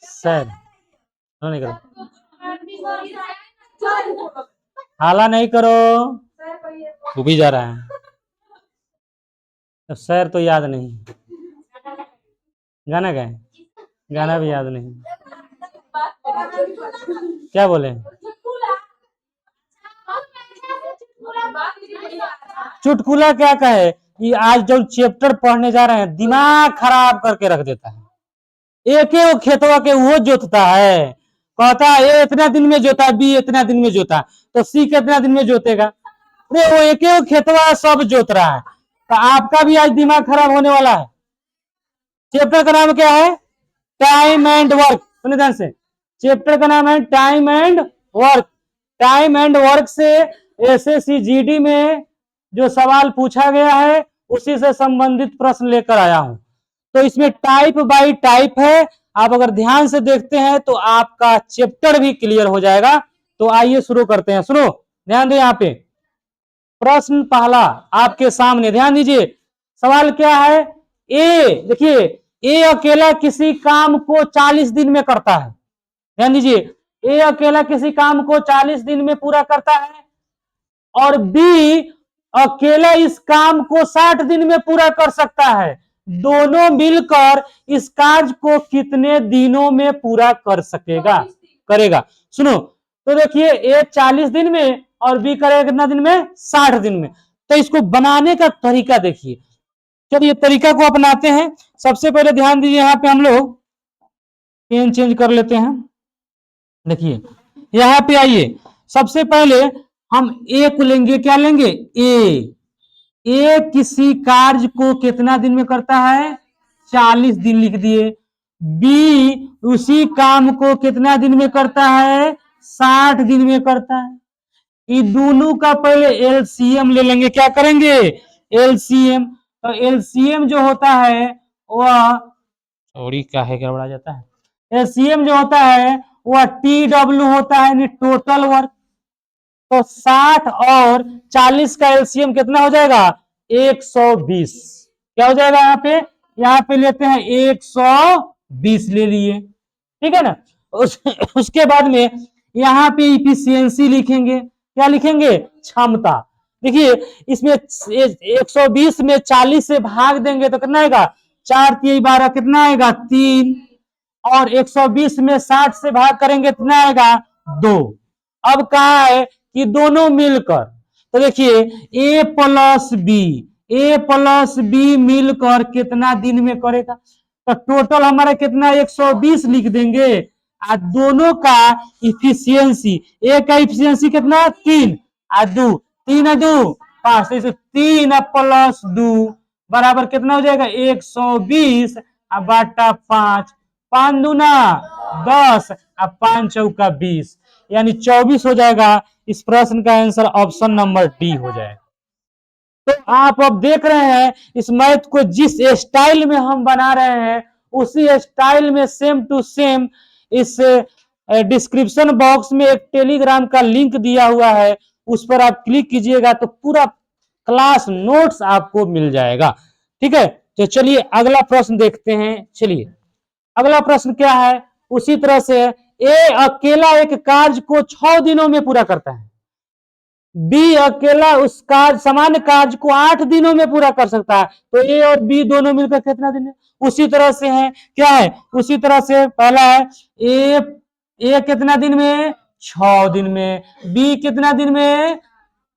Sir नहीं करो, हाला नहीं करो, वो भी जा रहा है। तो सर तो याद नहीं, गाना गाए, गाना भी याद नहीं, क्या बोले? चुटकुला क्या कहे कि आज जो चैप्टर पढ़ने जा रहे हैं दिमाग खराब करके रख देता है। एक एक खेतवा के वो जोतता है, कहता है ए इतना दिन में जोता, बी इतना दिन में जोता, तो सी कितना दिन में जोतेगा? अरे वो एक एक खेतवा सब जोत रहा है। तो आपका भी आज दिमाग खराब होने वाला है। चैप्टर का नाम क्या है? Time and work. सुने ध्यान से, चैप्टर का नाम है time and work. Time and work से एसएससी जीडी में जो सवाल पूछा गया है उसी से संबंधित प्रश्न लेकर आया हूं। तो इसमें टाइप बाय टाइप है, आप अगर ध्यान से देखते हैं तो आपका चैप्टर भी क्लियर हो जाएगा। तो आइए शुरू करते हैं। सुनो, ध्यान दो, यहाँ पे प्रश्न पहला आपके सामने, ध्यान दीजिए। सवाल क्या है? ए, देखिए, ए अकेला किसी काम को 40 दिन में करता है। ध्यान दीजिए, ए अकेला किसी काम को 40 दिन में पूरा करता है, और बी अकेला इस काम को 60 दिन में पूरा कर सकता है। दोनों मिलकर इस कार्य को कितने दिनों में पूरा कर सकेगा, करेगा? सुनो, तो देखिए, ए 40 दिन में और बी करेगा कितना दिन में? 60 दिन में। तो इसको बनाने का तरीका देखिए। चलिए तरीका को अपनाते हैं। सबसे पहले ध्यान दीजिए, यहाँ पे हम लोग पेन चेंज कर लेते हैं। देखिए यहाँ पे आइए, सबसे पहले हम ए को लेंगे। क्या लेंगे? ए। ए किसी कार्य को कितना दिन में करता है? 40 दिन लिख दिए। बी उसी काम को कितना दिन में करता है? 60 दिन में करता है। ये दोनों का पहले एलसीएम ले लेंगे। क्या करेंगे? एलसीएम। तो एलसीएम जो होता है वह थोड़ी का है, गड़बड़ा जाता है। एलसीएम जो होता है वह TW होता है, यानी टोटल वर्क। तो 60 और 40 का एलसीएम कितना हो जाएगा? 120। क्या हो जाएगा? यहाँ पे लेते हैं 120 ले लिए, ठीक है ना। उसके बाद में यहाँ पे इफिशियंसी लिखेंगे। क्या लिखेंगे? क्षमता। देखिए इसमें 120 में 40 से भाग देंगे तो कितना आएगा? 4 3 12, कितना आएगा? 3। और 120 में 60 से भाग करेंगे कितना आएगा? 2। अब कहा है कि दोनों मिलकर, तो देखिए ए प्लस बी मिलकर कितना दिन में करेगा? तो टोटल हमारा कितना? 120 लिख देंगे। आ दोनों का इफिशियंसी, ए का इफिशियंसी कितना? 3 आ 2, 3 आ 2 5, तो 3 प्लस 2 बराबर कितना हो जाएगा? 120 बटा 5। 5 दूना 10 और 5 चौका 20, यानी 24 हो जाएगा। इस प्रश्न का आंसर ऑप्शन नंबर डी हो जाएगा। तो आप अब देख रहे हैं इस मैथ को जिस स्टाइल में हम बना रहे हैं उसी स्टाइल में सेम टू सेम इस डिस्क्रिप्शन बॉक्स में एक टेलीग्राम का लिंक दिया हुआ है, उस पर आप क्लिक कीजिएगा तो पूरा क्लास नोट्स आपको मिल जाएगा। ठीक है, तो चलिए अगला प्रश्न देखते हैं। चलिए अगला प्रश्न क्या है? उसी तरह से ए अकेला एक कार्य को 6 दिनों में पूरा करता है, बी अकेला उस कार्य सामान्य कार्य को 8 दिनों में पूरा कर सकता है। तो ए और बी दोनों मिलकर कितना दिन में? उसी तरह से है, क्या है? उसी तरह से पहला है ए कितना दिन में? 6 दिन में। बी कितना दिन में?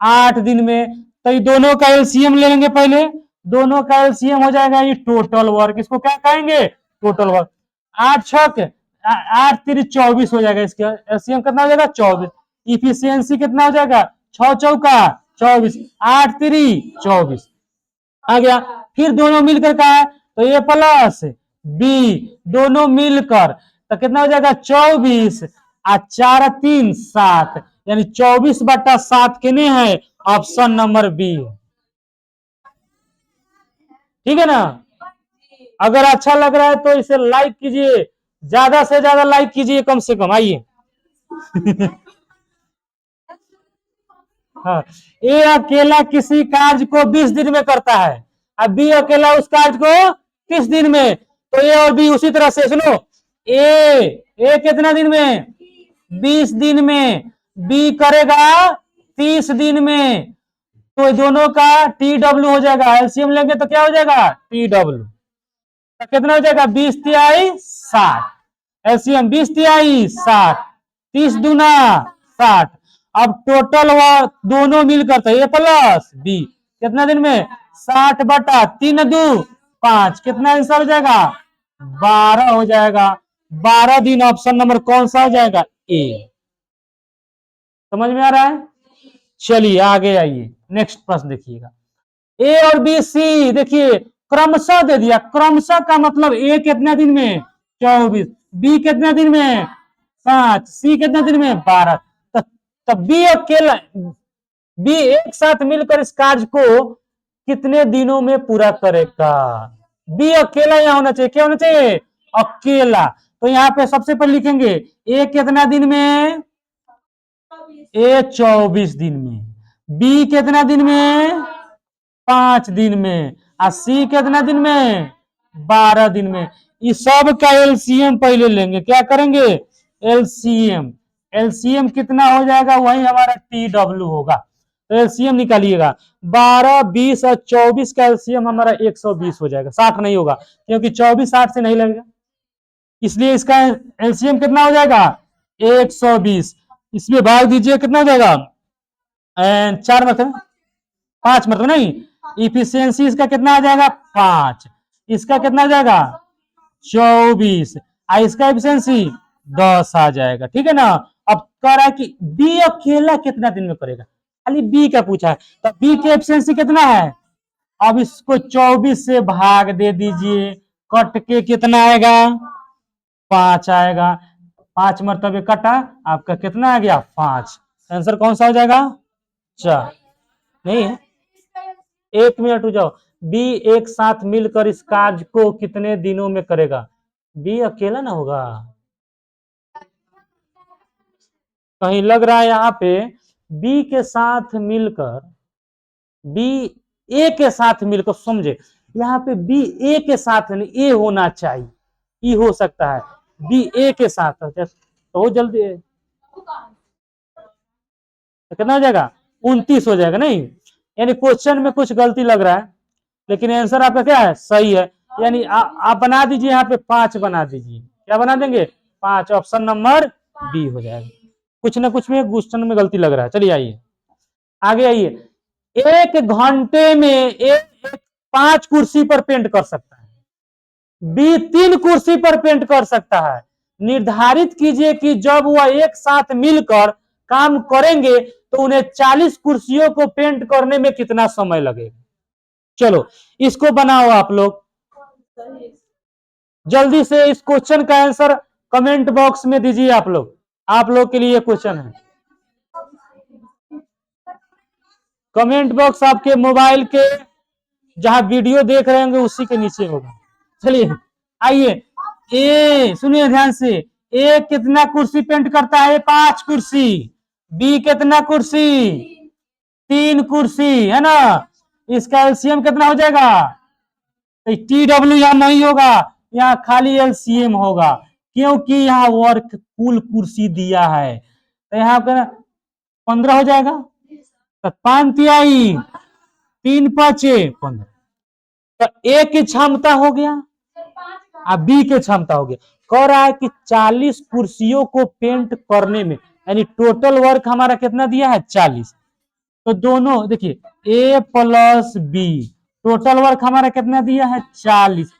8 दिन में। तो ये दोनों का एलसीएम ले लेंगे पहले। दोनों का एलसीएम हो जाएगा ये टोटल वर्क। इसको क्या कहेंगे? Total work. 8 छक 8 3 24 हो जाएगा। इसका एलसीएम कितना हो जाएगा? 24। इफिशियंसी कितना हो जाएगा? 6 चौका 24, 8 3 24 आ गया। फिर दोनों मिलकर का है तो ए प्लस बी, दोनों मिलकर तो कितना हो जाएगा? 24 और 4 3 7, यानी 24 बटा 7 कितने है? Option number B. ठीक है ना। अगर अच्छा लग रहा है तो इसे लाइक कीजिए, ज्यादा से ज्यादा लाइक कीजिए, कम से कम। आइए हाँ, ए अकेला किसी कार्य को 20 दिन में करता है, अब बी अकेला उस कार्य को 30 दिन में। तो ए और बी उसी तरह से सुनो, ए कितना दिन में, 20 दिन में, बी करेगा 30 दिन में, तो दोनों का टी डब्ल्यू हो जाएगा, एलसीएम लेंगे तो क्या हो जाएगा टी डब्ल्यू, तो कितना हो जाएगा 20 तिहाई 60, एलसीएम 20 तिहाई 60, 30 दूना 60, अब टोटल हुआ दोनों मिलकर तो ए प्लस बी कितना दिन में 60 बटा 3 दू 5, कितना आंसर हो जाएगा 12 हो जाएगा, 12 दिन ऑप्शन नंबर कौन सा हो जाएगा ए। समझ में आ रहा है? चलिए आगे आइए, नेक्स्ट प्रश्न देखिएगा, ए और बी सी देखिए क्रमशः दे दिया, क्रमशः का मतलब ए कितना दिन में 24, बी कितना दिन में 5, सी कितना दिन में 12, तब बी अकेला, बी एक साथ मिलकर इस कार्य को कितने दिनों में पूरा करेगा, बी अकेला यहां होना चाहिए, क्या होना चाहिए अकेला, तो यहाँ पे सबसे पहले लिखेंगे ए कितना दिन में, ए 24 दिन में, बी कितना दिन में 5 दिन में, और सी कितना दिन में 12 दिन में, इस सब का एलसीएम पहले लेंगे, क्या करेंगे एलसीएम, एलसीएम कितना हो जाएगा वही हमारा टी डब्ल्यू होगा, तो एलसीएम निकालिएगा 12, 20 और 24 का एलसीएम हमारा 120 हो जाएगा, 60 नहीं होगा क्योंकि 24 60 से नहीं लगेगा, इसलिए इसका एलसीएम कितना हो जाएगा 120, इसमें भाग दीजिए कितना हो जाएगा 4 मतलब 5 मतलब नहीं, इफिशियंसी इसका कितना आ जाएगा 5, इसका कितना आ जाएगा 24, इसका इफिशियंसी 10 आ जाएगा, ठीक है ना। अब कह रहा है कि बी अकेला कितना दिन में करेगा, खाली बी का पूछा है, तो बी की एफिशिएंसी कितना है, अब इसको 24 से भाग दे दीजिए, कट के कितना आएगा 5 आएगा, 5 मरतबे कटा आपका कितना आ गया 5, आंसर कौन सा हो जाएगा 4, नहीं है 1 मिनट हो जाओ, बी एक साथ मिलकर इस कार्य को कितने दिनों में करेगा, बी अकेला ना होगा, कहीं लग रहा है यहाँ पे बी के साथ मिलकर, बी ए के साथ मिलकर, समझे यहाँ पे बी ए के साथ नहीं ए होना चाहिए, ई हो सकता है बी ए के साथ, तो जल्दी तो कितना हो जाएगा 29 हो जाएगा, नहीं यानी क्वेश्चन में कुछ गलती लग रहा है, लेकिन आंसर आपका क्या है सही है, यानी आप बना दीजिए यहाँ पे 5 बना दीजिए, क्या बना देंगे 5, ऑप्शन नंबर बी हो जाएगा, कुछ ना कुछ में क्वेश्चन में गलती लग रहा है। चलिए आइए आगे आइए, 1 घंटे में ए 5 कुर्सी पर पेंट कर सकता है, बी 3 कुर्सी पर पेंट कर सकता है, निर्धारित कीजिए कि जब वह एक साथ मिलकर काम करेंगे तो उन्हें 40 कुर्सियों को पेंट करने में कितना समय लगेगा। चलो इसको बनाओ आप लोग जल्दी से, इस क्वेश्चन का आंसर कमेंट बॉक्स में दीजिए, आप लोग के लिए क्वेश्चन है, कमेंट बॉक्स आपके मोबाइल के जहां वीडियो देख रहे होंगे उसी के नीचे होगा। चलिए आइए, ए सुनिए ध्यान से, ए कितना कुर्सी पेंट करता है 5 कुर्सी, बी कितना कुर्सी 3 कुर्सी है ना, इसका एलसीएम कितना हो जाएगा, टी डब्ल्यू यहां नहीं होगा, यहाँ खाली एलसीएम होगा क्योंकि यहाँ वर्क कुल कुर्सी दिया है, तो यहाँ पर 15 हो जाएगा, तो 5 तिहाई 3 5 15, तो ए की क्षमता हो गया अब बी की क्षमता हो गया, कह रहा है कि 40 कुर्सियों को पेंट करने में, यानी टोटल वर्क हमारा कितना दिया है 40, तो दोनों देखिए ए प्लस बी टोटल वर्क हमारा कितना दिया है 40,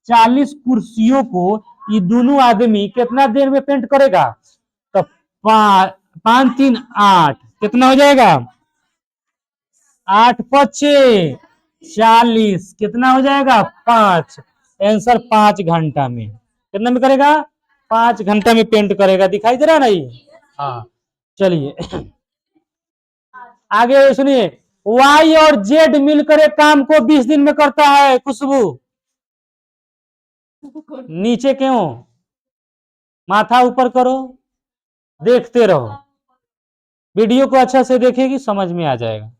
40 कुर्सियों को ये दोनों आदमी कितना देर में पेंट करेगा, तो 5 3 8 कितना हो जाएगा 8 5 40 कितना हो जाएगा 5, आंसर 5 घंटा में कितना में करेगा 5 घंटा में पेंट करेगा, दिखाई दे रहा नहीं। हाँ चलिए आगे सुनिए, वाई और जेड मिलकर एक काम को 20 दिन में करता है, खुशबू नीचे क्यों, माथा ऊपर करो, देखते रहो, वीडियो को अच्छा से देखेगी समझ में आ जाएगा।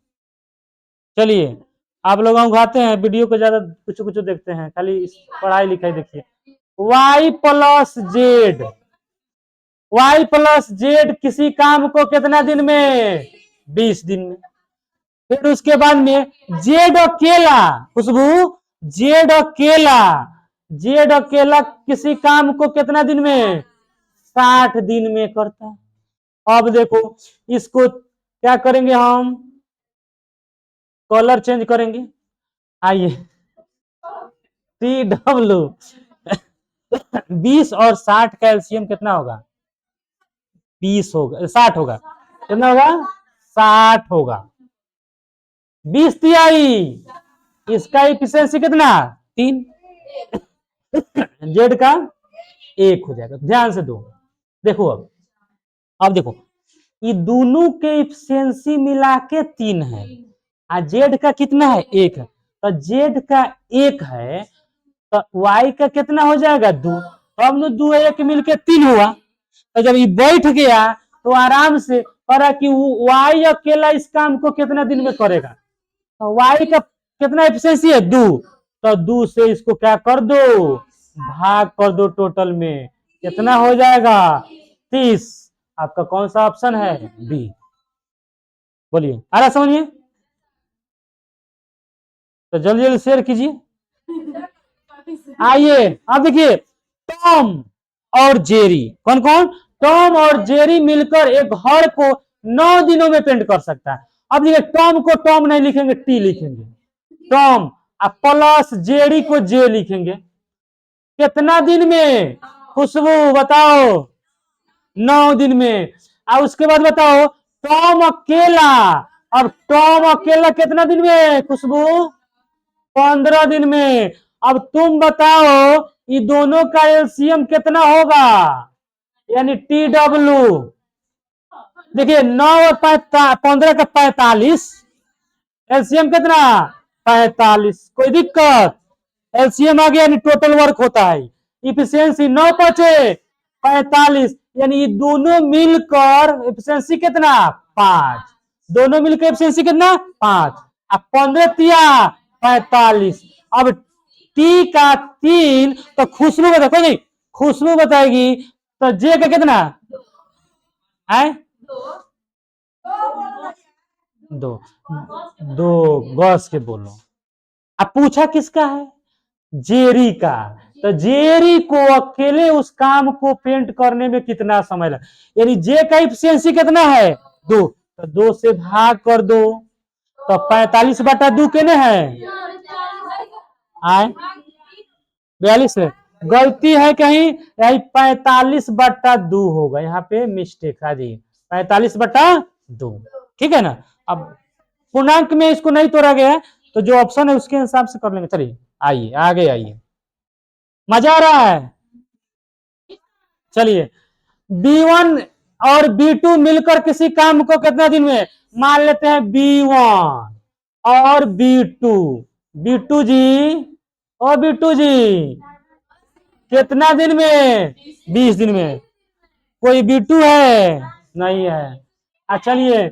चलिए आप लोग घाते हैं वीडियो को ज्यादा कुछ कुछ देखते हैं, खाली पढ़ाई लिखाई देखिए, y plus z, y plus z किसी काम को कितना दिन में? 20 दिन में। फिर उसके बाद में जेड अकेला, खुशबू, जेड अकेला, जेड अकेला किसी काम को कितना दिन में? 60 दिन में करता है। अब देखो इसको क्या करेंगे हम? कलर चेंज करेंगे। आइए, टी डब्ल्यू 20 और 60 का एलसीएम कितना होगा? 20 होगा, 60 होगा। कितना होगा? 60 होगा। 20 तिहाई, इसका इफिशियंसी कितना? 3, जेड का 1 हो जाएगा। ध्यान से दो, देखो अब देखो ये दोनों के इफिशियंसी मिला के 3 है और जेड का कितना है? 1 है। तो जेड का 1 है तो वाई का कितना हो जाएगा? 2। अब 2 1 मिलके 3 हुआ। तो जब ये बैठ गया तो आराम से करा कि वाई अकेला इस काम को कितना दिन में करेगा? तो वाई का कितना एफिशिएंसी है? 2। तो 2 से इसको क्या कर दो? भाग कर दो टोटल में। कितना हो जाएगा? 30। आपका कौन सा ऑप्शन है? बी। बोलिए, आ रहा समझिए? तो जल्दी जल्दी शेयर कीजिए। आइए अब देखिए, टॉम और जेरी, कौन कौन? टॉम और जेरी मिलकर एक घर को 9 दिनों में पेंट कर सकता है। अब देखिए, टॉम को टॉम नहीं लिखेंगे, टी लिखेंगे, टॉम, प्लस जेरी को जे लिखेंगे। कितना दिन में? खुशबू बताओ। 9 दिन में। और उसके बाद बताओ टॉम अकेला, अब टॉम अकेला कितना दिन में? खुशबू 15 दिन में। अब तुम बताओ ये दोनों का एलसीएम कितना होगा? यानी टी डब्ल्यू। देखिए 9 और 15 का 45, एलसीएम कितना? 45। कोई दिक्कत? एलसीएम आ गया यानी टोटल वर्क होता है। इफिशियंसी 9 5 45, यानी ये दोनों मिलकर एफिशिएंसी कितना? 5। दोनों मिलकर एफिशिएंसी कितना? 5। अब 15 तिया 45। अब टी का 3, तो खुशबू बता, कोई नहीं, खुशबू बताएगी। तो जे का कितना है? 2। 2 गौस के बोलो। अब पूछा किसका है? जेरी का। तो जेरी को अकेले उस काम को पेंट करने में कितना समय लगा? यानी जे का इफिशियंसी कितना है? 2। तो 2 से भाग कर दो। तो 45/2 कितने है? आए 42 है। गलती है कहीं, यही 45/2 होगा। यहाँ पे मिस्टेक है जी, 45/2। ठीक है ना? अब पूर्णांक में इसको नहीं तोड़ा गया है, तो जो ऑप्शन है उसके हिसाब से कर लेंगे। चलिए आइए आगे आइए, मजा आ रहा है? चलिए, B1 और B2 मिलकर किसी काम को कितना दिन में? मान लेते हैं B1 और B2। B2 जी, और B2 जी कितना दिन में? 20 दिन में। कोई B2 है? नहीं है। चलिए,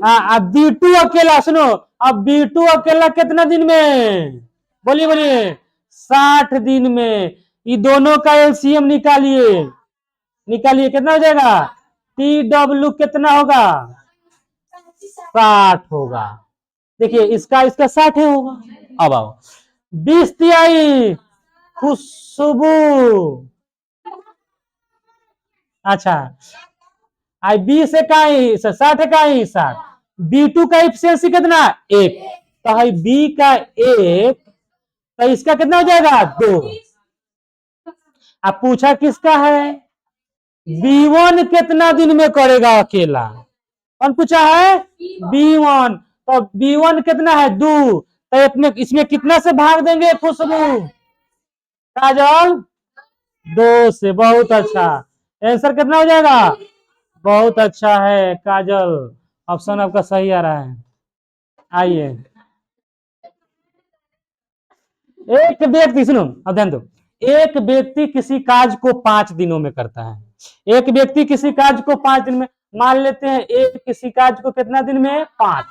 अब B2 अकेला, सुनो, अब B2 अकेला कितना दिन में? बोलिए बोलिए। 60 दिन में। ये दोनों का एलसीएम निकालिए, निकालिए कितना हो जाएगा? टी डब्ल्यू कितना होगा? 60 होगा। देखिए इसका 60 होगा। अब आओ 20 तिहाई, खुशबू। अच्छा, आई 20 का ही 60 का ही 60। B2 का इफिशियंसी कितना? 1। तो है बी का 1, तो इसका कितना हो जाएगा? 2। अब पूछा किसका है? B1 कितना दिन में करेगा अकेला? कौन पूछा है? B1। तो B1 कितना है? 2। तो इसमें कितना से भाग देंगे खुशबू? काजल 2 से। बहुत अच्छा, आंसर कितना हो जाएगा? बहुत अच्छा है काजल, ऑप्शन आपका सही आ रहा है। आइए, एक व्यक्ति, सुनो अब ध्यान दो, एक व्यक्ति किसी कार्य को 5 दिनों में करता है। एक व्यक्ति किसी कार्य को 5 दिन में, मान लेते हैं एक किसी कार्य को कितना दिन में? 5।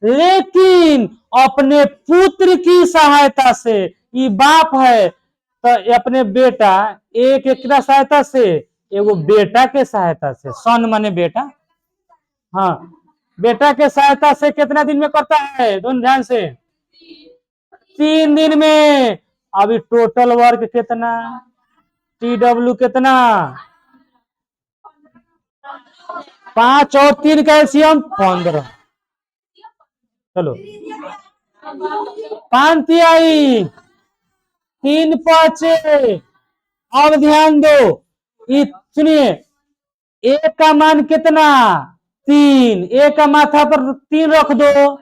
लेकिन अपने पुत्र की सहायता से, ये बाप है, तो ये अपने बेटा एक एकरा सहायता से, एगो बेटा के सहायता से, सन माने बेटा, हाँ बेटा के सहायता से कितना दिन में करता है, दोनों ध्यान से, 3 दिन में। अभी टोटल वर्क कितना, TW कितना, 5 और 3 कैल्शियम 15। चलो 5 तिहाई 3 पाँचे। अब ध्यान दो, सुनिए, एक का मान कितना, 3, एक का माथा पर 3 रख दो,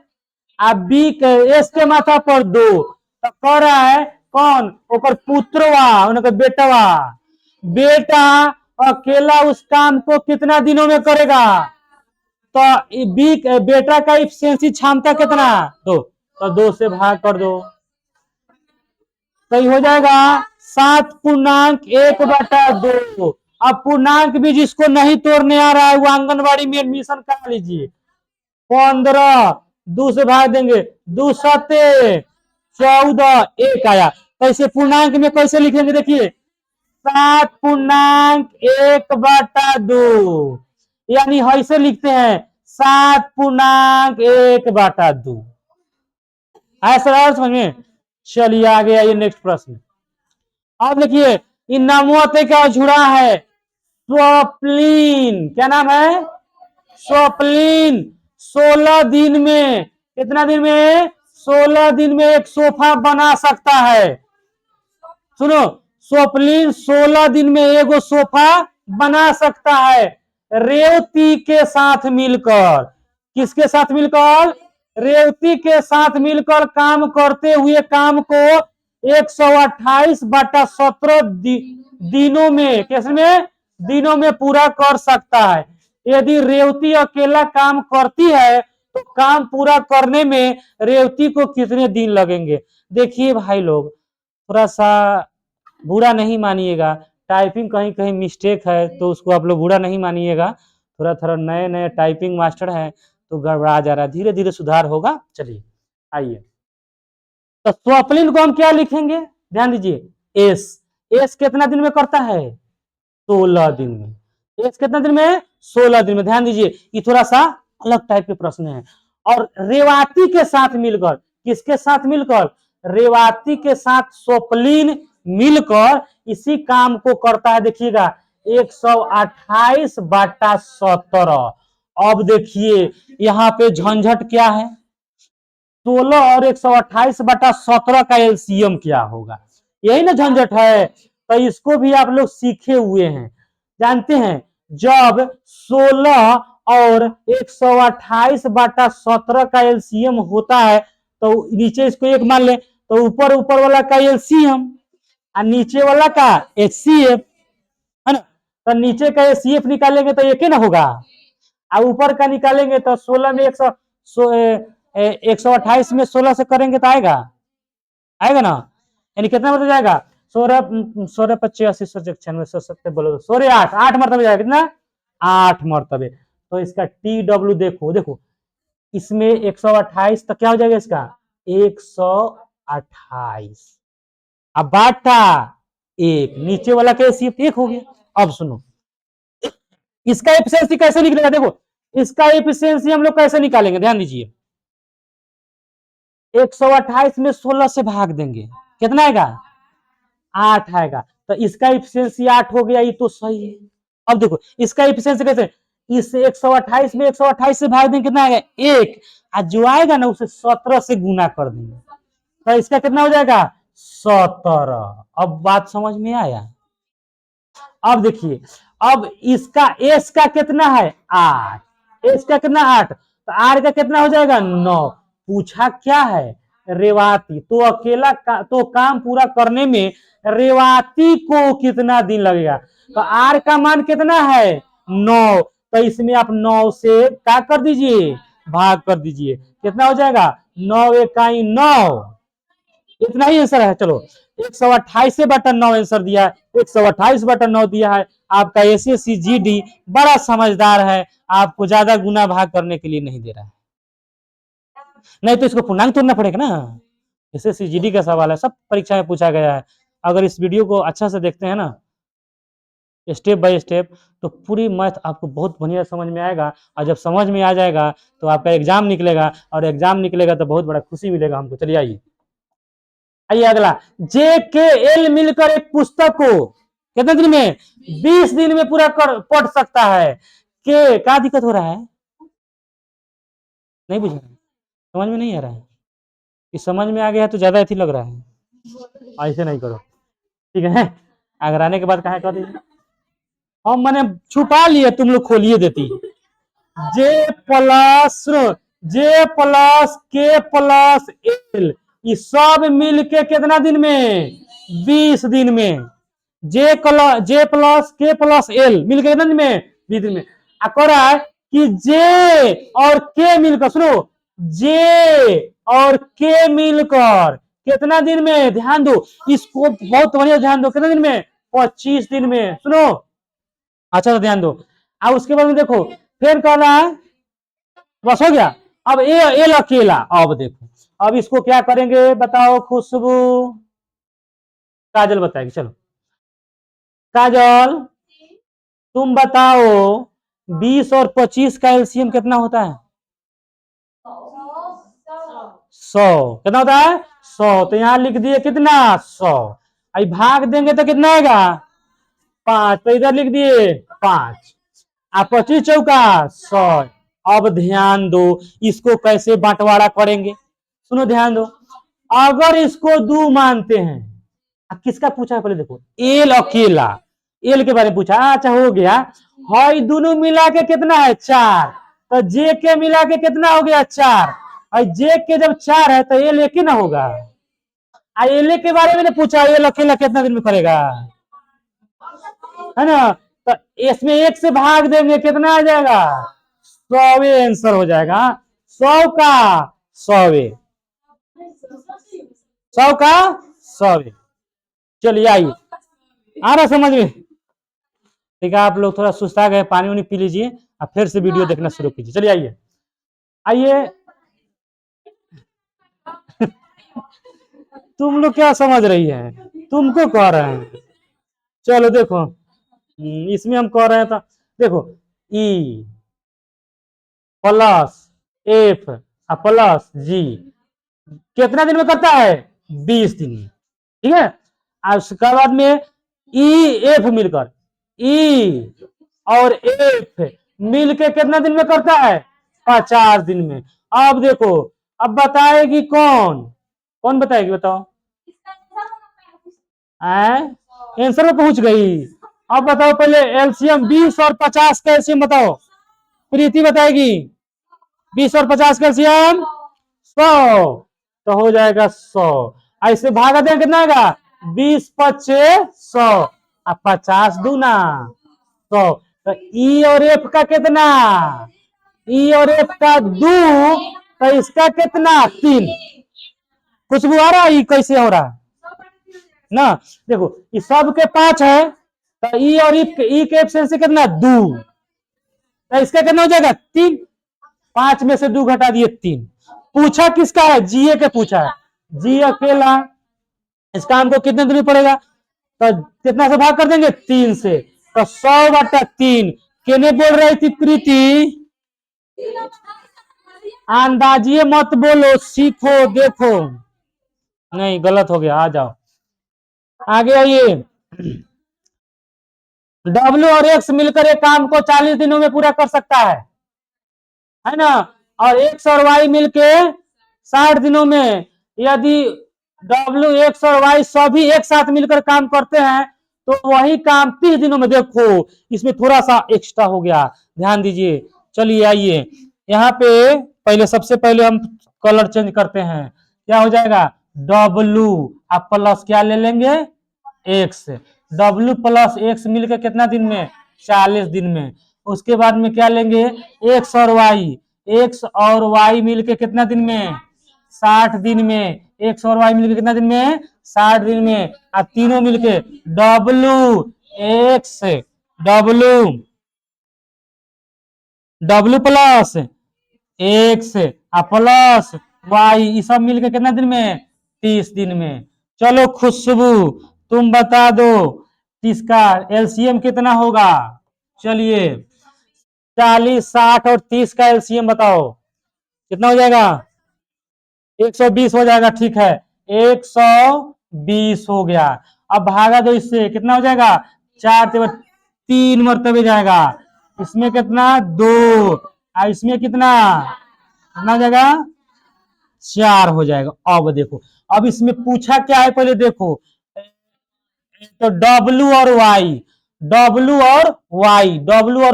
अब बी के एस के माथा पर 2, तो कह रहा है कौन, ऊपर पुत्रवा उनका बेटवा, बेटा अकेला उस काम को कितना दिनों में करेगा, तो बी बेटा का इफिशियंसी क्षमता कितना, 2, तो 2 से भाग कर दो, सही हो जाएगा 7.1/2। अब पूर्णांक भी जिसको नहीं तोड़ने आ रहा है वो आंगनबाड़ी में एडमिशन करा लीजिए। 15 2 से भाग देंगे, 2 7 14, 1 आया। तो इसे पूर्णांक में कैसे लिखेंगे, देखिए 7.1/2, यानी ऐसे लिखते हैं 7.1/2। आया सर समझ में। चलिए आगे आइए नेक्स्ट प्रश्न। अब देखिए इन नामों का जुड़ा है स्वप्निन, क्या नाम है, स्वप्निन। 16 दिन में, कितना दिन में, 16 दिन में एक सोफा बना सकता है। सुनो, स्वप्निन 16 दिन में एगो सोफा बना सकता है, रेवती के साथ मिलकर। किसके साथ मिलकर, रेवती के साथ मिलकर काम करते हुए काम को 128/17 दिनों में, कैसे में, दिनों में पूरा कर सकता है। यदि रेवती अकेला काम करती है तो काम पूरा करने में रेवती को कितने दिन लगेंगे। देखिए भाई लोग, थोड़ा सा बुरा नहीं मानिएगा, टाइपिंग कहीं कहीं मिस्टेक है तो उसको आप लोग बुरा नहीं मानिएगा। थोड़ा थोड़ा नए नए टाइपिंग मास्टर है तो गड़बड़ा जा रहा है, धीरे धीरे सुधार होगा। चलिए आइए, तो स्वप्निन को हम क्या लिखेंगे, ध्यान दीजिए, एस। एस कितना दिन में करता है, 16 दिन में। एस कितना दिन में, 16 दिन में। ध्यान दीजिए, ये थोड़ा सा अलग टाइप के प्रश्न है। और रेवाती के साथ मिलकर, किसके साथ मिलकर, रेवाती के साथ स्वप्निन मिलकर इसी काम को करता है। देखिएगा 128/17। अब देखिए यहाँ पे झंझट क्या है, 16 और 128/17 का एलसीएम क्या होगा, यही ना झंझट है। तो इसको भी आप लोग सीखे हुए हैं, जानते हैं। जब 16 और 128/17 का एलसीएम होता है तो नीचे इसको 1 मान ले, तो ऊपर ऊपर वाला का एलसीएम और नीचे वाला का एचसीएफ, है ना। तो नीचे का एचसीएफ निकालेंगे तो 1 ही ना होगा, और ऊपर का निकालेंगे तो 16 में 128 में 16 से करेंगे तो आएगा, आएगा ना, यानी कितना मतलब जाएगा, 16 25 80 96 170 बोलो, 16 8 8 मरतबे जाएगा, कितना, 8 मरतबे। तो इसका TW देखो, देखो इसमें 128 तो क्या हो जाएगा इसका 128, अब बाटा 1, नीचे वाला का सिर्फ 1 हो गया। अब सुनो इसका एफिशिएंसी कैसे निकलेगा, देखो इसका एफिशिएंसी हम लोग कैसे निकालेंगे, ध्यान दीजिए। 128 में 16 से भाग देंगे, कितना आएगा, 8 आएगा। तो इसका एफिशिएंसी 8 हो गया, ये तो सही है। अब देखो इसका एफिशिएंसी कैसे, इस 128 में 128 से भाग देंगे, कितना आएगा 1, और जो आएगा ना उसे 17 से गुना कर देंगे, तो इसका कितना हो जाएगा 17। अब बात समझ में आया। अब देखिए, अब इसका एस का कितना है 8, एस का कितना 8, तो आर का कितना हो जाएगा 9। पूछा क्या है, रेवाती, तो अकेला तो काम पूरा करने में रेवाती को कितना दिन लगेगा, तो आर का मान कितना है 9, तो इसमें आप 9 से क्या कर दीजिए, भाग कर दीजिए, कितना हो जाएगा 9 इकाई 9, इतना ही आंसर है। चलो 128/9 आंसर दिया है, 128/9 दिया है। आपका एसएससी जीडी बड़ा समझदार है, आपको ज्यादा गुना भाग करने के लिए नहीं दे रहा है, नहीं तो इसको पूर्णांक तोड़ना पड़ेगा ना। एसएससी जीडी का सवाल है, सब परीक्षा में पूछा गया है। अगर इस वीडियो को अच्छा से देखते हैं ना, स्टेप बाय स्टेप, तो पूरी मैथ आपको बहुत बढ़िया समझ में आएगा। और जब समझ में आ जाएगा तो आपका एग्जाम निकलेगा, और एग्जाम निकलेगा तो बहुत बड़ा खुशी मिलेगा हमको। चलिए आइए, आइए अगला। जे के एल मिलकर एक पुस्तक को कितने दिन में, 20 दिन में पूरा कर पढ़ सकता है। के क्या दिक्कत हो रहा है, नहीं बुझ रहा है, समझ में नहीं आ रहा है? कि समझ में आ गया है तो ज्यादा अच्छी लग रहा है, ऐसे नहीं करो, ठीक है? अगर आने के बाद कहा कर दीजिए, हम मैंने छुपा लिए, तुम लोग खोलिए देती। जे प्लस जे प्लस के प्लस एल, ये सब मिलके कितना दिन में, 20 दिन में। जे प्लस के प्लस एल मिलके कितना दिन में, 20 दिन में। कह रहा है कि जे और के मिलकर, सुनो, जे और के मिलकर कितना दिन में, ध्यान दो इसको, बहुत बढ़िया ध्यान दो, कितने दिन में, 25 दिन में। सुनो अच्छा तो ध्यान दो। अब उसके बाद में देखो, फिर कह रहा है, बस हो गया। अब एल अकेला, अब देखो, अब इसको क्या करेंगे बताओ खुशबू, काजल बताएगी, चलो काजल तुम बताओ, 20 और 25 का एलसीएम कितना होता है, 100। कितना होता है, 100। तो यहां लिख दिए कितना, 100। आई भाग देंगे तो कितना आएगा, 5। तो इधर लिख दिए 5, आप 25 चौका 100। अब ध्यान दो, इसको कैसे बंटवारा करेंगे, सुनो ध्यान दो। अगर इसको 2 मानते हैं, किसका पूछा है पहले देखो, एल अकेला, एल के बारे में पूछा। अच्छा हो गया, हई दोनों मिला के कितना है, 4। तो जे के मिला के कितना हो गया, 4। और जे के जब 4 है तो एल एक ही ना होगा। एल के बारे में पूछा, एल अकेला कितना दिन में करेगा, है ना? तो इसमें 1 से भाग देंगे, कितना आ जाएगा, 100 आंसर हो जाएगा। 100 का 100, 100 का 100। चलिए आइए, आ रहा समझ में? ठीक है, आप लोग थोड़ा सुस्ता गए, पानी वानी पी लीजिए, और फिर से वीडियो देखना शुरू कीजिए। चलिए आइए, आइए। तुम लोग क्या समझ रही है, तुमको कह रहे हैं। चलो देखो, इसमें हम कह रहे हैं तो देखो, ई प्लस एफ प्लस जी कितना दिन में करता है, 20 दिन में, ठीक है? उसके बाद में ई एफ मिलकर, ई और एफ मिलके कितना दिन में करता है, 50 दिन में। अब देखो, अब बताएगी कौन, कौन बताएगी बताओ, आंसर में पहुंच गई। अब बताओ पहले एलसीएम 20 और 50 का एलसीएम बताओ, प्रीति बताएगी। 20 और 50 का एलसीएम 100, तो हो जाएगा 100। ऐसे भागा दें कितना आएगा, 20 पच्चे 100, अब 50 दूना 100। तो ई और एफ का कितना, ई और एफ का 2, तो इसका कितना 3। खुशबू आ रहा है, कैसे हो रहा ना? देखो ये सब के 5 है, तो ई और ई के एब्सेंस से कितना 2, तो इसका कितना हो जाएगा 3। 5 में से 2 घटा दिए 3। पूछा किसका है, जीए के पूछा है, जी अकेला। इसका हमको कितने दिन में पड़ेगा, तो कितना से भाग कर देंगे, 3 से। तो 100/3। केने बोल रही थी प्रीति, अंदाजिए मत बोलो, सीखो देखो। नहीं गलत हो गया, आ जाओ आगे आइए। डब्ल्यू और एक्स मिलकर एक काम को 40 दिनों में पूरा कर सकता है ना? और एक्स और वाई मिलके 60 दिनों में। यदि डब्ल्यू एक्स और वाई सभी एक साथ मिलकर काम करते हैं तो वही काम 30 दिनों में। देखो इसमें थोड़ा सा एक्स्ट्रा हो गया, ध्यान दीजिए। चलिए आइए, यहाँ पे पहले, सबसे पहले हम कलर चेंज करते हैं। क्या हो जाएगा, डब्ल्यू आप प्लस क्या ले लेंगे, एक्स। डब्ल्यू प्लस एक्स मिलकर कितना दिन में, 40 दिन में। उसके बाद में क्या लेंगे, एक्स और वाई, एक्स और वाई मिलके कितना दिन में, 60 दिन में। एक्स और वाई मिलके कितना दिन में, 60 दिन में। अब तीनों मिलके W X, W W plus X plus Y, ये सब मिलके कितना दिन में, 30 दिन में। चलो खुशबू तुम बता दो इसका एलसीएम कितना होगा। चलिए 40, 60 और 30 का एलसीएम बताओ कितना हो जाएगा। 120 हो जाएगा। ठीक है 120 हो गया। अब भागा दो इससे कितना हो जाएगा। 4 मरतबे जाएगा। इसमें कितना 2 और इसमें कितना कितना हो जाएगा 4 हो जाएगा। अब देखो अब इसमें पूछा क्या है पहले देखो तो डब्लू और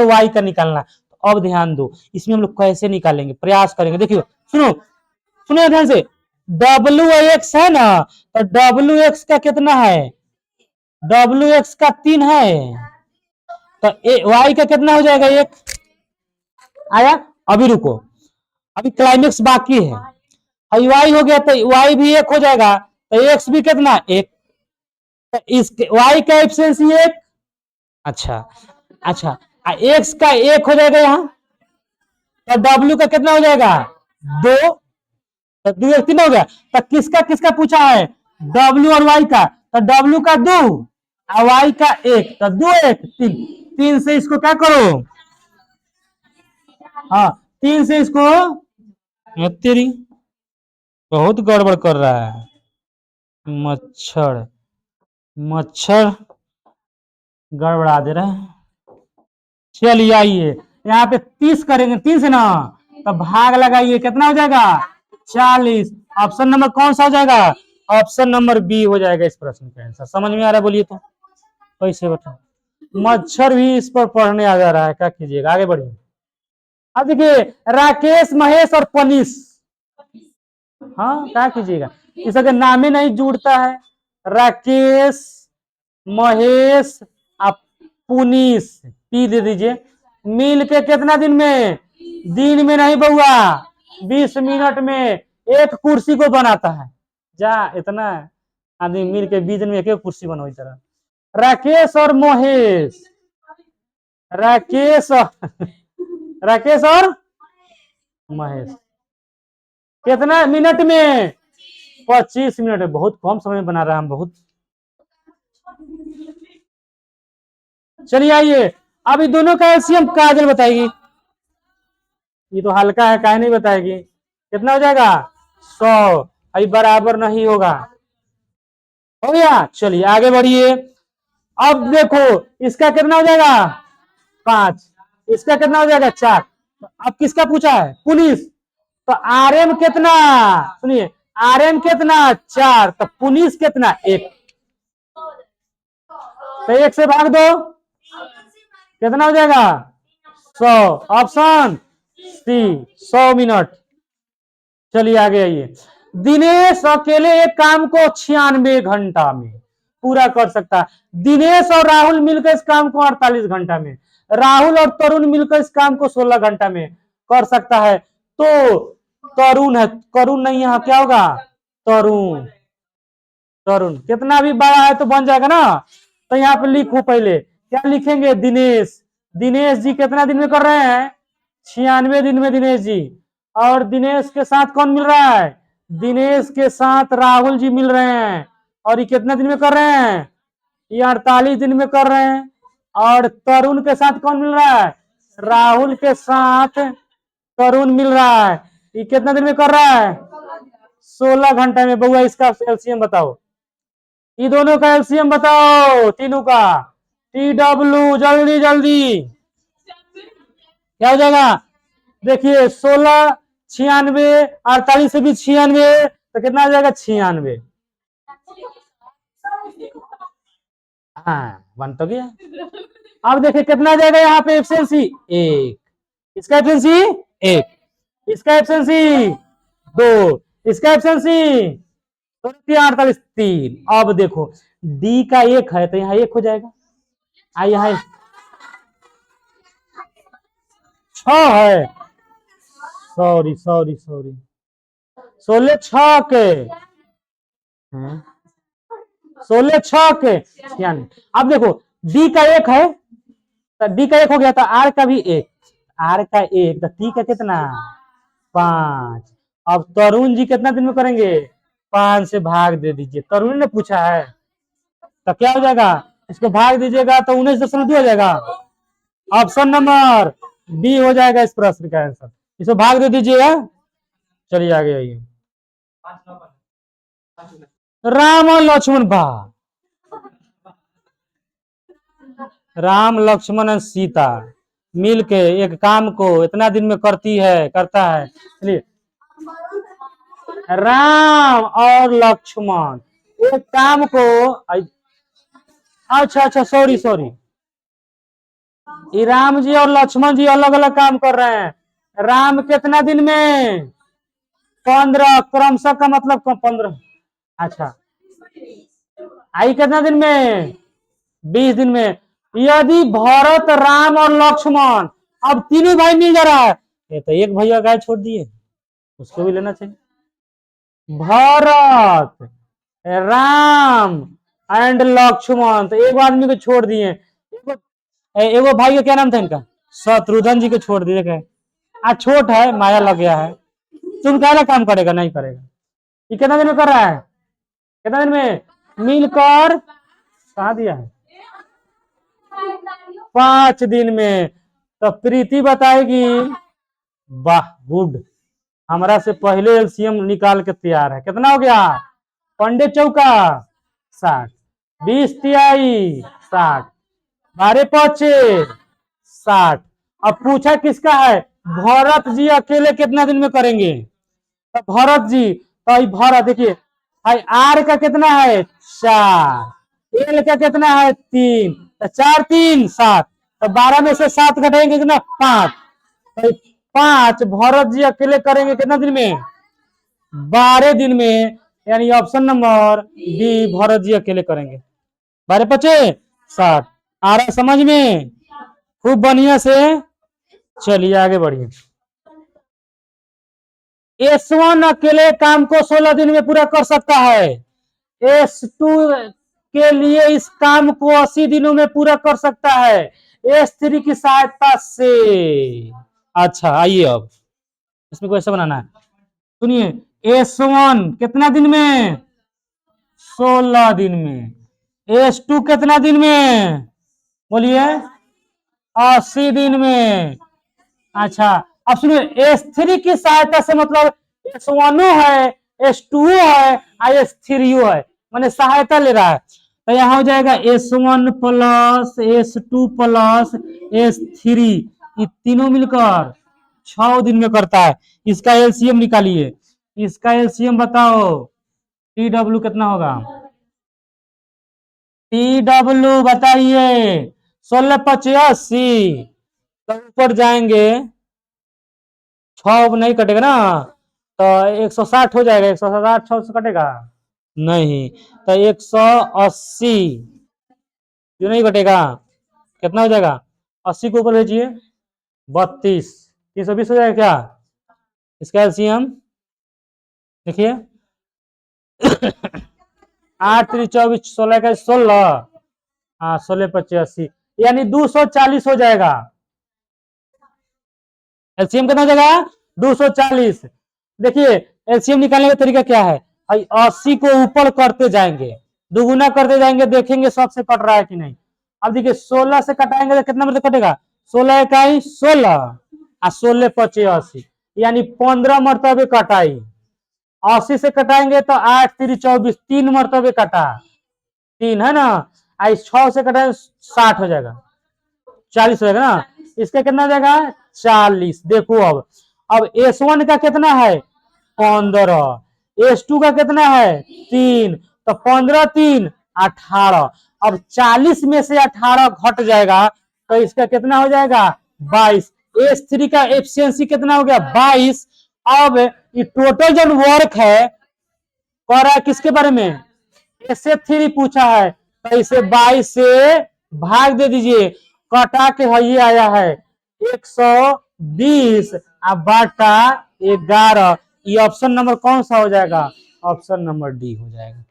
वाई का निकालना। तो अब ध्यान दो इसमें हम लोग कैसे निकालेंगे प्रयास करेंगे। देखियो सुनो सुनो ध्यान से डब्लू एक्स है ना तो डब्लू एक्स का कितना है डब्लू एक्स का 3 है तो वाई का कितना हो जाएगा 1 आया। अभी रुको अभी क्लाइमेक्स बाकी है। वाई हो गया तो वाई भी 1 हो जाएगा तो एक्स भी कितना 1 तो इस वाई का एफिशिएंसी 1। अच्छा अच्छा एक्स का 1 हो जाएगा यहाँ तो डब्ल्यू का कितना हो जाएगा 2 तो 2 1 3 हो गया। तो किसका किसका पूछा है डब्ल्यू और वाई का तो डब्ल्यू का 2 और वाई का 1 तो 2 1 3 3 से इसको क्या करो हाँ 3 से इसको तेरी बहुत गड़बड़ कर रहा है। मच्छर मच्छर गड़बड़ा दे रहा है। चलिए आइए यहाँ पे 30 करेंगे 3 से ना तो भाग लगाइए कितना हो जाएगा 40। ऑप्शन नंबर कौन सा हो जाएगा ऑप्शन नंबर बी हो जाएगा इस प्रश्न का आंसर। समझ में आ रहा है बोलिए तो कैसे बता मच्छर भी इस पर पढ़ने आ जा रहा है क्या कीजिएगा आगे बढ़िए। अब देखिए राकेश महेश और पनीश हाँ क्या कीजिएगा इसका नाम ही नहीं जुड़ता है राकेश महेश पुनीश पी दे दीजिए मिल के कितना दिन में नहीं बउआ 20 मिनट में एक कुर्सी को बनाता है। जा इतना आदमी मिल के 20 दिन में एक कुर्सी बनाओ इस तरह। राकेश और महेश राकेश और महेश कितना मिनट में 25 मिनट में बहुत कम समय में बना रहा हम बहुत। चलिए आइए अभी दोनों का एलसीएम काजल बताएगी। ये तो हल्का है काहे नहीं बताएगी कितना हो जाएगा 100 अभी बराबर नहीं होगा हो गया। चलिए आगे बढ़िए। अब देखो इसका कितना हो जाएगा 5 इसका कितना हो जाएगा 4 तो अब किसका पूछा है पुलिस तो आरएम कितना सुनिए आरएम कितना 4 तो पुलिस कितना 1 तो 1 से भाग दो कितना हो जाएगा 100 ऑप्शन सी 100 मिनट। चलिए आगे आइए दिनेश अकेले एक काम को 96 घंटा में पूरा कर सकता है। दिनेश और राहुल मिलकर इस काम को 48 घंटा में राहुल और तरुण मिलकर इस काम को 16 घंटा में कर सकता है। तो तरुण है करुण नहीं यहाँ क्या होगा तरुण तरुण कितना भी बड़ा है तो बन जाएगा ना। तो यहाँ पे लिखो पहले क्या लिखेंगे दिनेश दिनेश जी कितना दिन में कर रहे हैं 96 दिन में दिनेश जी और दिनेश के साथ कौन मिल रहा है दिनेश के साथ राहुल जी मिल रहे हैं और ये कितना दिन में कर रहे हैं ये 48 दिन में कर रहे हैं। और तरुण के साथ कौन मिल रहा है राहुल के साथ तरुण मिल रहा है ये कितना दिन में कर रहा है 16 घंटे में। बउआ इसका एलसीएम बताओ ये दोनों का एलसीएम बताओ तीनों का टी डब्ल्यू जल्दी जल्दी क्या हो जाएगा देखिए 16 96 48 से भी 96 तो कितना आ जाएगा 96 हाँ बन तो गया। अब देखिए कितना आ जाएगा यहाँ पे एफिशिएंसी 1 इसका एफिशिएंसी 1 इसका एफिशिएंसी 2 इसका एफिशिएंसी 48 3। अब देखो डी का 1 है तो यहाँ 1 हो जाएगा यहाँ 6 है सॉरी 16 6 के 16 6 के 96। अब देखो डी का 1 है तो डी का 1 हो गया तो आर का भी 1 आर का 1 तो टी का कितना 5। अब तरुण जी कितना दिन में करेंगे 5 से भाग दे दीजिए तरुण ने पूछा है तो क्या हो जाएगा, इसको भाग दीजिएगा तो 19.2 हो जाएगा। ऑप्शन नंबर बी हो जाएगा इस प्रश्न का आंसर। इसको भाग दे दीजिएगा। चलिए आगे आइए। राम और लक्ष्मण भा, राम लक्ष्मण और सीता मिलके एक काम को इतना दिन में करता है। चलिए, राम और लक्ष्मण एक काम को, अच्छा सॉरी सॉरी, राम जी और लक्ष्मण जी अलग अलग काम कर रहे हैं। राम कितना दिन में, 15, क्रमशः का मतलब 15, अच्छा आई कितना दिन में, 20 दिन में। यदि भरत राम और लक्ष्मण अब तीनों भाई मिल जा रहा है, ये तो एक भैया गाय छोड़ दिए, उसको भी लेना चाहिए। भरत राम एंड लक्ष्मण, तो एक आदमी को छोड़ दिए। एगो भाई का क्या नाम था इनका, शत्रुघ्न जी को छोड़ दिए। आज छोट है, माया लग गया है, तुम क्या काम करेगा, नहीं करेगा। ये कितना दिन में कर रहा है, कितना दिन में मिलकर, कहा दिया है 5 दिन में। तो प्रीति बताएगी, वाह गुड, हमारा से पहले एलसीएम निकाल के तैयार है। कितना हो गया, पंडे चौका 60, 20 तिहाई 60, 12 पचे 60। अब पूछा किसका है, भरत जी अकेले कितना दिन में करेंगे। तो भरत जी, तो भरत देखिए भाई, आर का कितना है 4, एल का कितना है 3, तो 4 3 7, तो 12 में से 7 घटाएंगे कितना 5, तो 5 भरत जी अकेले करेंगे कितना दिन में, 12 दिन में। यानी option number D Bharat ji अकेले करेंगे। 12 पचे 60। आ रहा समझ में, खूब बढ़िया से। चलिए आगे बढ़िए। S1 अकेले काम को 16 दिन में पूरा कर सकता है। S2 के लिए इस काम को 80 दिनों में पूरा कर सकता है S3 की सहायता से। अच्छा आइए, अब इसमें कैसे बनाना है, सुनिए। S1 कितना दिन में, 16 दिन में। S2 कितना दिन में, बोलिए 80 दिन में। अच्छा अब सुनिए, S3 की सहायता से मतलब S1 है, S2 है और S3 है, मैंने सहायता ले रहा है। तो यहाँ हो जाएगा S1 plus S2 plus S3, ये तीनों मिलकर 6 दिन में करता है। इसका एलसीएम निकालिए, इसका एलसीएम बताओ, TW कितना होगा, TW बताइए। 16 25 80, तो ऊपर जाएंगे 6 नहीं कटेगा ना, तो 160 हो जाएगा। 160 6 से कटेगा नहीं, तो 180 जो नहीं कटेगा, कितना हो जाएगा, 80 को ऊपर भेजिए 32, 320 हो जाएगा क्या। इसका एलसीएम देखिए 8 3 24, 16 का 16, हाँ 16 25 80, यानी 240 हो जाएगा। एलसीएम कितना हो जाएगा 240। देखिए एलसीएम निकालने का तरीका क्या है, 80 को ऊपर करते जाएंगे, दुगुना करते जाएंगे, देखेंगे सबसे कट रहा है कि नहीं। अब देखिए 16 से कटाएंगे तो कितना मतलब कटेगा, 16 इकाई 16 और 16 25 80, यानी 15 मरतबे कटाई। 80 से कटाएंगे तो 8 3 24, 3 मरतबे कटा, 3 है ना। 6 से कटाएंगे 60 हो जाएगा, 40 हो जाएगा ना। इसका कितना हो जाएगा 40। देखो अब S1 का कितना है 15, S2 का कितना है 3, तो 15 3 18। अब 40 में से 18 घट जाएगा तो इसका कितना हो जाएगा 22। S3 का एफिशिएंसी कितना हो गया 22। अब ये टोटल जो वर्क है कह रहा है किसके बारे में, S3 पूछा है, तो इसे 22 से भाग दे दीजिए, कटा के ये आया है 120 बाटा 11। ये ऑप्शन नंबर कौन सा हो जाएगा, ऑप्शन नंबर डी हो जाएगा।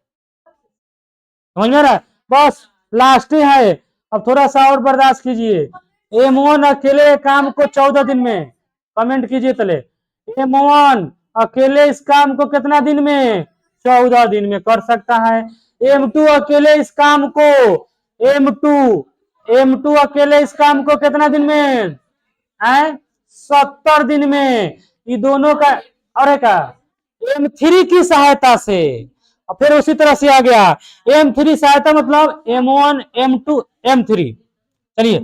समझ में आ रहा है, बस लास्ट ही है, अब थोड़ा सा और बर्दाश्त कीजिए। M1 अकेले काम को 14 दिन में, कमेंट कीजिए तले। M1 अकेले इस काम को कितना दिन में 14 दिन में कर सकता है। M2 अकेले इस काम को M2 अकेले इस काम को कितना दिन में है? 70 दिन में। ये दोनों का और का M3 की सहायता से, और फिर उसी तरह से आ गया M3 सहायता मतलब M1 M2 M3। चलिए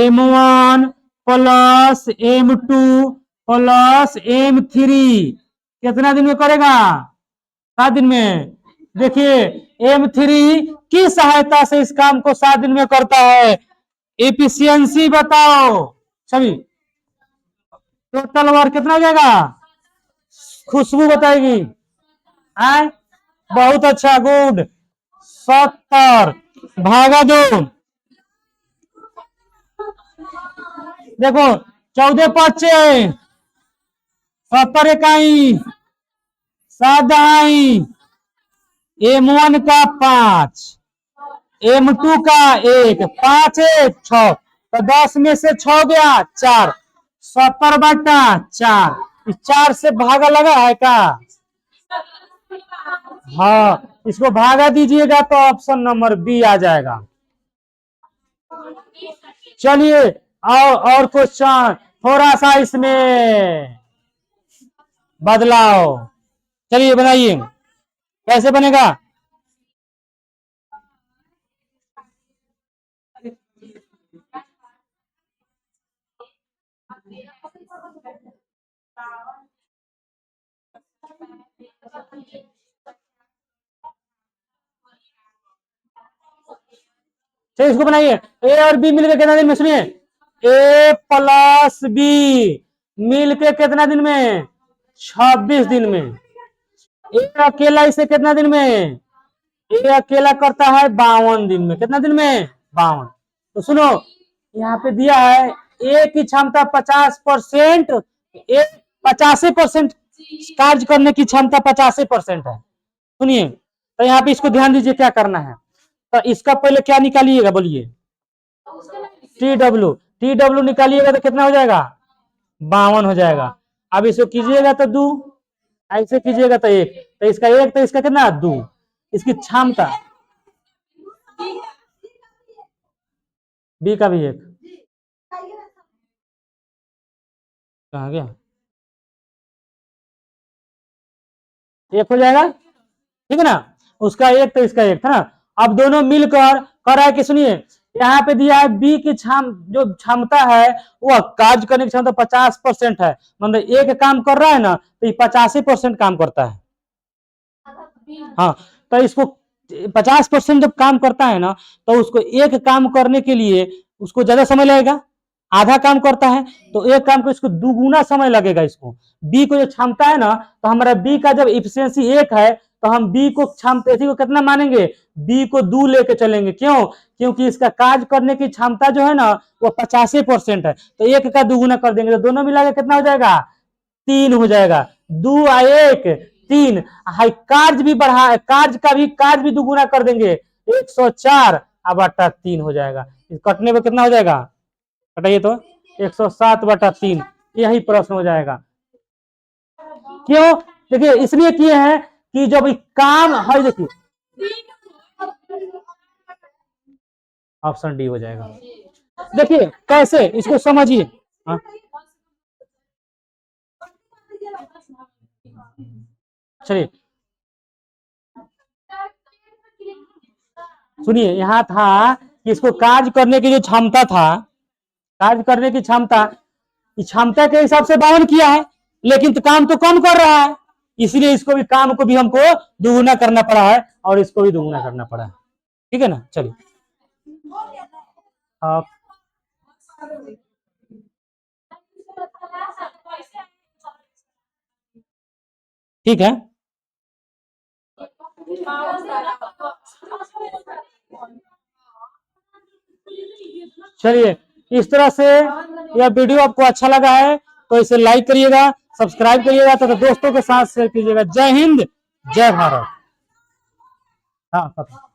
M1 plus M2 plus M3 कितना दिन में करेगा? 7 दिन में। देखिए M3 की सहायता से इस काम को 7 दिन में करता है। एफिशिएंसी बताओ सभी, टोटल वर्क कितना हो जाएगा? खुशबू बताएगी। आए बहुत अच्छा, गुड। 70 भागा 2, देखो 14 पच्चे 70 इकाई 7 दहाई। M1 का 5, M2 का 1, 5 1 6, तो 10 में से 6 गया 4, 70 बटा 4, 4 से भागा लगा है का? हाँ, इसको भागा दीजिएगा तो ऑप्शन नंबर बी आ जाएगा। चलिए और क्वेश्चन थोड़ा सा इसमें बदलाव, चलिए बनाइए, कैसे बनेगा? चलिए इसको बनाइए। ए और बी मिलकर कितना दिन में? सुनिए, ए प्लस बी मिलके कितना दिन में? 26 दिन में। ए अकेला इसे कितना दिन में? ए अकेला करता है 52 दिन में। कितना दिन में? 52। तो सुनो, यहाँ पे दिया है ए की क्षमता 50%, ए 85% कार्य करने की क्षमता 85% है। सुनिए, तो यहाँ पे इसको ध्यान दीजिए क्या करना है। तो इसका पहले क्या निकालिएगा बोलिए? टी डब्ल्यू निकालिएगा तो कितना हो जाएगा? 52 हो जाएगा। अब इसको कीजिएगा तो 2, ऐसे कीजिएगा तो 1, तो इसका 1, तो इसका कितना? 2। इसकी क्षमता बी का भी 1 कहाँ गया? 1 हो जाएगा, ठीक है ना? उसका 1 तो इसका 1 था ना। अब दोनों मिलकर कर रहा है कि सुनिए, यहाँ पे दिया है बी की जो क्षमता है वह कार्य करने की क्षमता 50% है, मतलब एक काम कर रहा है ना तो ये 85% काम करता है। हाँ, तो इसको 50% जब काम करता है ना तो उसको एक काम करने के लिए उसको ज्यादा समय लगेगा। आधा काम करता है तो एक काम को इसको दुगुना समय लगेगा। इसको बी को जो क्षमता है ना, तो हमारा बी का जब इफिशियंसी 1 है तो हम बी को क्षमता को कितना मानेंगे? बी को 2 लेके चलेंगे। क्यों? क्योंकि इसका कार्य करने की क्षमता जो है ना वो 85% है, तो 1 का दुगुना कर देंगे तो दोनों मिला के कितना हो जाएगा? 3 हो जाएगा। 2 1 3। हाई कार्य भी बढ़ा, कार्य भी दुगुना कर देंगे, 104 बटा 3 हो जाएगा। कटने में कितना हो जाएगा? कटाइए तो 107 बटा 3, यही प्रश्न हो जाएगा। क्यों? देखिए इसलिए किए हैं कि जब काम है, देखिए ऑप्शन डी हो जाएगा। देखिए कैसे, इसको समझिए। चलिए सुनिए, यहाँ था कि इसको कार्य करने की जो क्षमता था, कार्य करने की क्षमता, क्षमता के हिसाब से 52 किया है, लेकिन तो काम तो कम कर रहा है, इसलिए इसको भी काम को भी हमको दुगुना करना पड़ा है और इसको भी दुगुना करना पड़ा है। ठीक है ना? चलिए ठीक है। चलिए इस तरह से यह वीडियो आपको अच्छा लगा है तो इसे लाइक करिएगा, सब्सक्राइब करिएगा, तो दोस्तों के साथ शेयर कीजिएगा। जय हिंद, जय भारत। हाँ।